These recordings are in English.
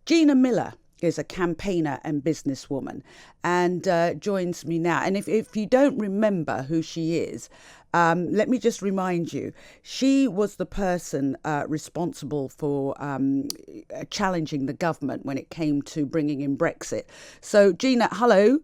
Gina Miller is a campaigner and businesswoman and joins me now. And if you don't remember who she is, let me just remind you, she was the person responsible for challenging the government when it came to bringing in Brexit. So, Gina, hello.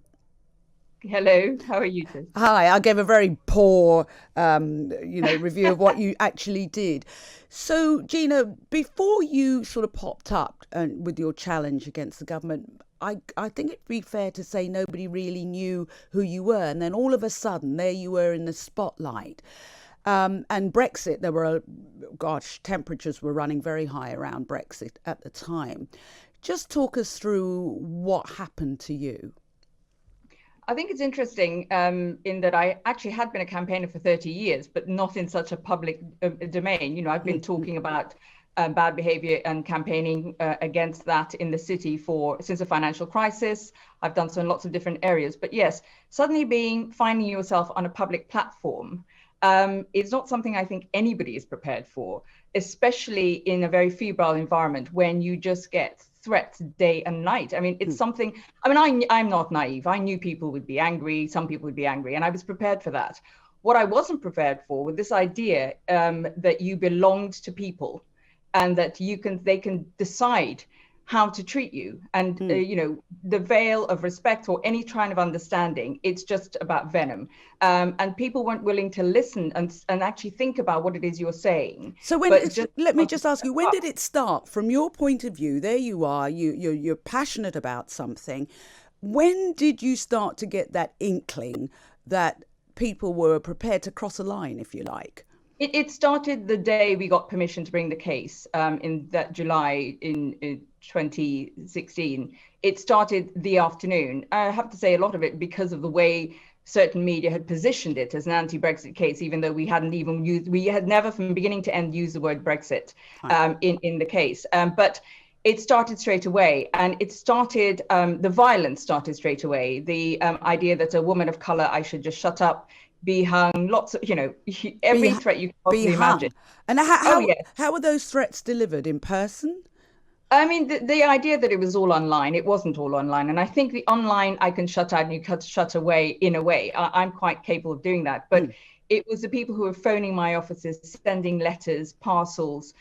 Hello, how are you today? Hi, I gave a very poor, review of what you actually did. So, Gina, before you sort of popped up with your challenge against the government, I think it'd be fair to say nobody really knew who you were. And then all of a sudden, there you were in the spotlight. And Brexit, temperatures were running very high around Brexit at the time. Just talk us through what happened to you. I think it's interesting in that I actually had been a campaigner for 30 years, but not in such a public domain. You know, I've been talking about bad behavior and campaigning against that in the city since the financial crisis. I've done so in lots of different areas. But yes, suddenly finding yourself on a public platform is not something I think anybody is prepared for, especially in a very febrile environment when you just get threats day and night. I mean, it's something, I'm not naive. I knew people would be angry. Some people would be angry, and I was prepared for that. What I wasn't prepared for was this idea that you belonged to people and that they can decide how to treat you. And, the veil of respect or any kind of understanding, it's just about venom. And people weren't willing to listen and actually think about what it is you're saying. So let me just ask you, when did it start? From your point of view, there you are, you're passionate about something. When did you start to get that inkling that people were prepared to cross a line, if you like? It started the day we got permission to bring the case in that July in 2016. It started the afternoon. I have to say a lot of it because of the way certain media had positioned it as an anti-Brexit case, even though we had never from beginning to end used the word Brexit in the case. But it started straight away, and the violence started straight away. The idea that a woman of color, I should just shut up, be hung, lots of, every threat you can possibly imagine. And how were those threats delivered? In person? I mean, the idea that it was all online, it wasn't all online. And I think the online, I can shut out and you can shut away in a way. I'm quite capable of doing that. But it was the people who were phoning my offices, sending letters, parcels,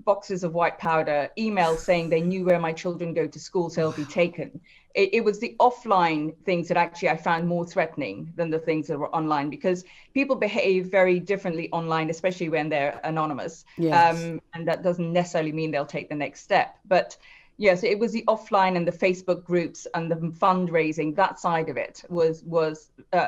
boxes of white powder, emails saying they knew where my children go to school, so they'll be taken. It was the offline things that actually I found more threatening than the things that were online, because people behave very differently online, especially when they're anonymous. Yes. And that doesn't necessarily mean they'll take the next step. But yes, it was the offline and the Facebook groups and the fundraising, that side of it was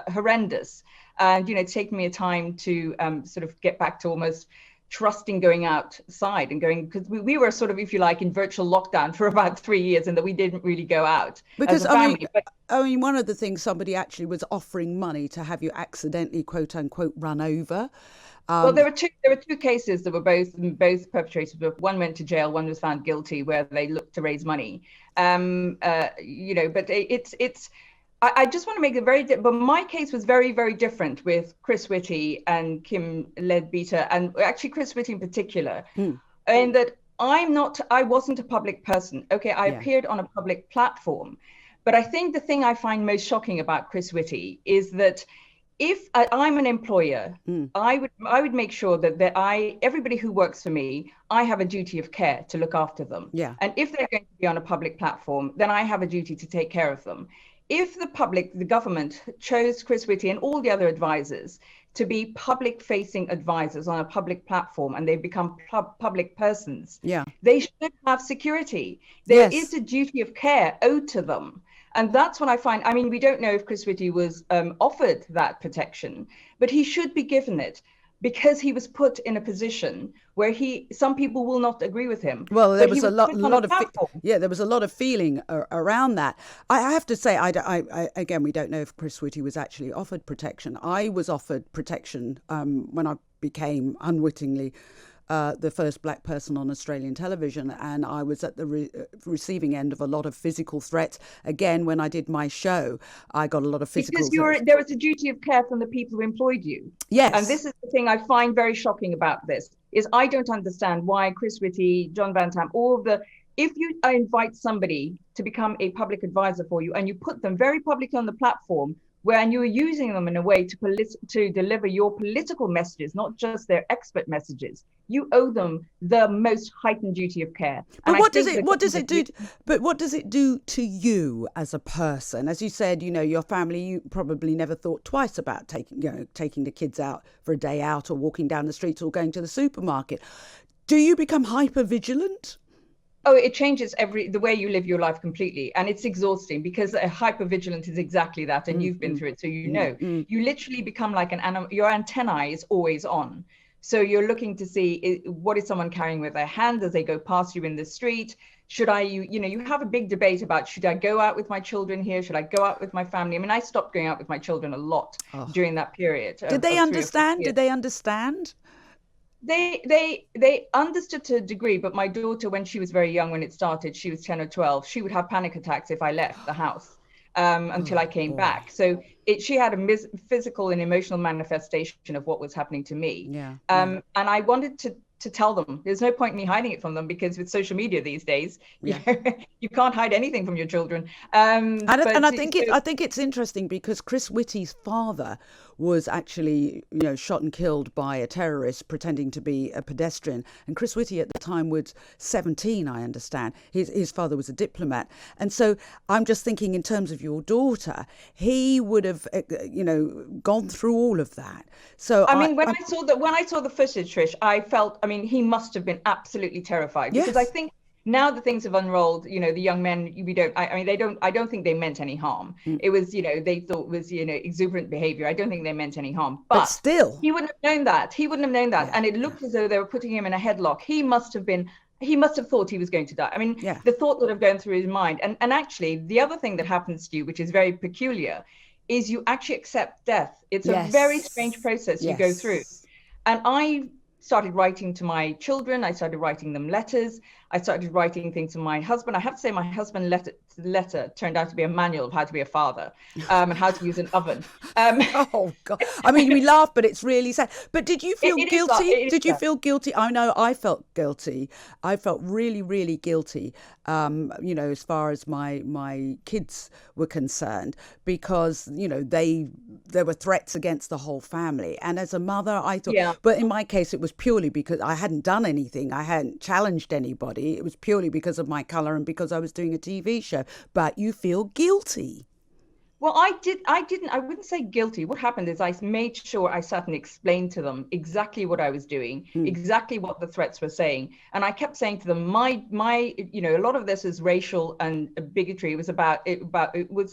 horrendous. And, it's taken me a time to sort of get back to almost trusting going outside and going, because we were sort of, if you like, in virtual lockdown for about 3 years, and that we didn't really go out because as a family. I mean, one of the things, somebody actually was offering money to have you accidentally, quote unquote, run over. Well, there were two cases that were both perpetrated, but one went to jail, one was found guilty, where they looked to raise money. But it's I just want to make it but my case was very, very different with Chris Whitty and Kim Leadbeater, and actually Chris Whitty in particular, in that I wasn't a public person. Okay, I appeared on a public platform, but I think the thing I find most shocking about Chris Whitty is that if I'm an employer, I would make sure that everybody who works for me, I have a duty of care to look after them. Yeah. And if they're going to be on a public platform, then I have a duty to take care of them. If the government chose Chris Whitty and all the other advisors to be public-facing advisors on a public platform, and they become public persons, they should have security. There is a duty of care owed to them. And that's what I find. I mean, we don't know if Chris Whitty was offered that protection, but he should be given it, because he was put in a position where some people will not agree with him. Well, there was a lot of feeling around that. I have to say, again, we don't know if Chris Whitty was actually offered protection. I was offered protection when I became unwittingly the first black person on Australian television, and I was at the receiving end of a lot of physical threats. Again, when I did my show, I got a lot of physical threats. There was a duty of care from the people who employed you. Yes. And this is the thing I find very shocking about this, is I don't understand why Chris Whitty, John Van Tam, all of the if you invite somebody to become a public advisor for you and you put them very publicly on the platform, and you're using them in a way to deliver your political messages, not just their expert messages, you owe them the most heightened duty of care. But what does it do? But what does it do to you as a person? As you said, your family, you probably never thought twice about taking the kids out for a day out, or walking down the streets, or going to the supermarket. Do you become hyper vigilant? Oh, it changes the way you live your life completely. And it's exhausting, because a hypervigilance is exactly that. And you've been through it. So, you literally become like an animal. Your antennae is always on. So you're looking to see, what is someone carrying with their hand as they go past you in the street? Should you have a big debate about, should I go out with my children here? Should I go out with my family? I mean, I stopped going out with my children a lot during that period. Did they understand? Did they understand? They understood to a degree, but my daughter, when she was very young, when it started, she was 10 or 12, she would have panic attacks if I left the house until I came back. So she had a physical and emotional manifestation of what was happening to me. And I wanted to tell them. There's no point in me hiding it from them, because with social media these days, you can't hide anything from your children. I think it's interesting, because Chris Whitty's father was actually shot and killed by a terrorist pretending to be a pedestrian, and Chris Whitty at the time was 17, I understand. His father was a diplomat, and so I'm just thinking, in terms of your daughter, he would have gone through all of that. So when I saw the footage, Trish, I felt, he must have been absolutely terrified, because I think now that things have unrolled, the young men, I don't think they meant any harm. It was, they thought it was, exuberant behavior. I don't think they meant any harm. But still, he wouldn't have known that. Yeah. And it looked as though they were putting him in a headlock. He must have thought he was going to die. The thought would have gone through his mind. And actually, the other thing that happens to you, which is very peculiar, is you actually accept death. It's a very strange process you go through. And I started writing to my children. I started writing them letters. I started writing things to my husband. I have to say, my husband's letter turned out to be a manual of how to be a father, and how to use an oven. Oh God! We laugh, but it's really sad. But did you feel guilty? Did you feel guilty? I know I felt guilty. I felt really, really guilty. As far as my kids were concerned, because there were threats against the whole family. And as a mother, I thought, but in my case, it was purely because I hadn't done anything. I hadn't challenged anybody. It was purely because of my colour and because I was doing a TV show. But you feel guilty. Well, I wouldn't say guilty. What happened is I made sure I sat and explained to them exactly what I was doing, exactly what the threats were saying. And I kept saying to them, a lot of this is racial and bigotry. It was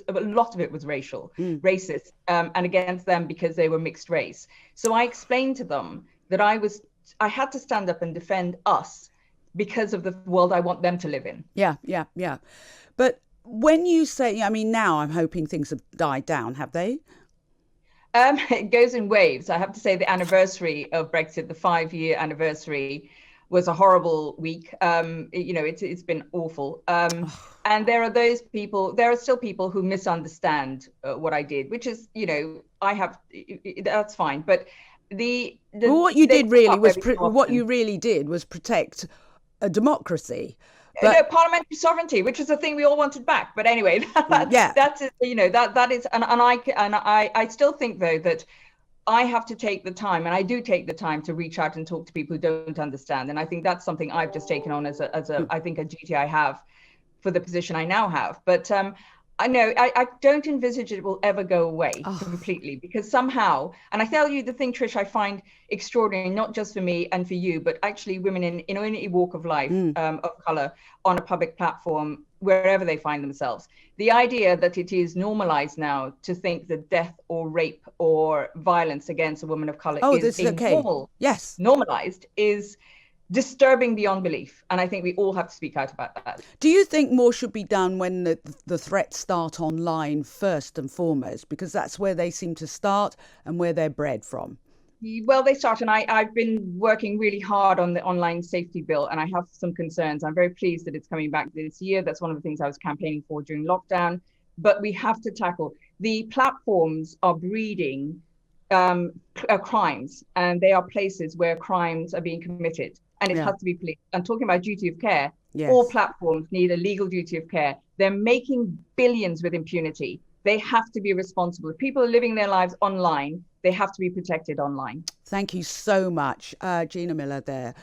a lot of it was racial, racist, and against them because they were mixed race. So I explained to them that I had to stand up and defend us because of the world I want them to live in. Yeah. But when you say, now I'm hoping things have died down, have they? It goes in waves. I have to say the anniversary of Brexit, the 5-year anniversary, was a horrible week. It's been awful. And there are still people who misunderstand what I did, which is, that's fine. But what you really did was protect a democracy. Parliamentary sovereignty, which is a thing we all wanted back. But anyway, that is, and I still think, though, that I have to take the time, and I do take the time, to reach out and talk to people who don't understand. And I think that's something I've just taken on as I think a duty I have for the position I now have. But I know I don't envisage it will ever go away completely, because somehow, and I tell you the thing, Trish, I find extraordinary, not just for me and for you, but actually women in any walk of life of color on a public platform, wherever they find themselves. The idea that it is normalized now to think that death or rape or violence against a woman of color is normal, normalized, is disturbing beyond belief. And I think we all have to speak out about that. Do you think more should be done when the threats start online first and foremost? Because that's where they seem to start and where they're bred from. Well, they start, and I've been working really hard on the online safety bill, and I have some concerns. I'm very pleased that it's coming back this year. That's one of the things I was campaigning for during lockdown. But we have to tackle, the platforms are breeding crimes, and they are places where crimes are being committed. And it has to be policed. And talking about duty of care, All Yes. platforms need a legal duty of care. They're making billions with impunity. They have to be responsible. If people are living their lives online, they have to be protected online. Thank you so much, Gina Miller there